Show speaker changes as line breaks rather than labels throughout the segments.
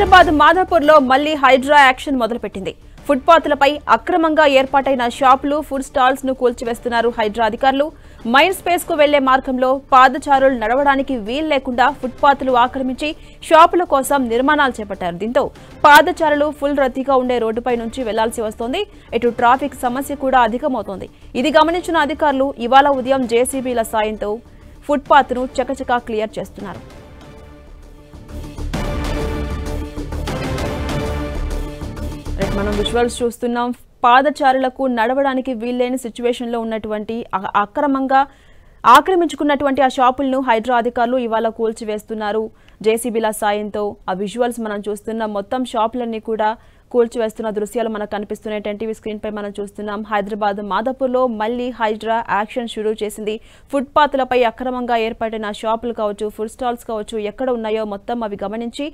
హైదరాబాద్ మాదాపూర్లో మళ్లీ హైడ్రా యాక్షన్ మొదలుపెట్టింది. ఫుట్పాత్లపై అక్రమంగా ఏర్పాటైన షాపులు, ఫుడ్ స్టాల్స్ ను కూల్చివేస్తున్నారు హైడ్రా అధికారులు. మైండ్ స్పేస్ కు వెళ్లే మార్గంలో పాదచారులు నడవడానికి వీలు లేకుండా ఫుట్పాత్లు ఆక్రమించి షాపుల కోసం నిర్మాణాలు చేపట్టారు. దీంతో పాదచారులు ఫుల్ రద్దీగా ఉండే రోడ్డుపై నుంచి వెళ్లాల్సి వస్తోంది. ఇటు ట్రాఫిక్ సమస్య కూడా అధికమవుతోంది. ఇది గమనించిన అధికారులు ఇవాళ ఉదయం జేసీబీల సాయంతో ఫుట్పాత్ ను చకచకా క్లియర్ చేస్తున్నారు. మనం విజువల్స్ చూస్తున్నాం. పాదచారులకు నడవడానికి వీల్లేని సిచ్యువేషన్ లో ఉన్నటువంటి అక్రమంగా ఆక్రమించుకున్నటువంటి ఆ షాపులను హైడ్రా అధికారులు ఇవాళ కూల్చివేస్తున్నారు జేసీబీల సాయంతో. ఆ విజువల్స్ మనం చూస్తున్నాం. మొత్తం షాపులన్నీ కూడా కూల్చివేస్తున్న దృశ్యాలు మనకు కనిపిస్తున్నాయి. టీవీ స్క్రీన్ పై మనం చూస్తున్నాం. హైదరాబాద్ మాదాపూర్లో మళ్లీ హైడ్రా యాక్షన్ షురూ చేసింది. ఫుట్పాత్లపై అక్రమంగా ఏర్పడిన షాపులు కావచ్చు, ఫుడ్ స్టాల్స్ కావచ్చు, ఎక్కడ ఉన్నాయో మొత్తం అవి గమనించి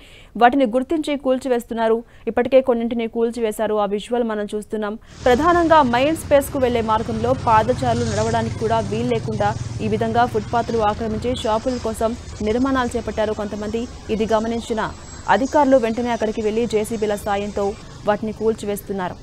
వాటిని గుర్తించి కూల్చివేస్తున్నారు. ఇప్పటికే కొన్నింటిని కూల్చివేశారు. ఆ విజువల్ మనం చూస్తున్నాం. ప్రధానంగా మైండ్ స్పేస్ కు వెళ్లే మార్గంలో పాదచారులు నడవడానికి కూడా వీలు లేకుండా ఈ విధంగా ఫుట్పాత్లు ఆక్రమించి షాపుల కోసం నిర్మాణాలు చేపట్టారు కొంతమంది. ఇది గమనించిన అధికారులు వెంటనే అక్కడికి వెళ్లి జేసీబీల సాయంతో వాటిని కూల్చివేస్తున్నారు.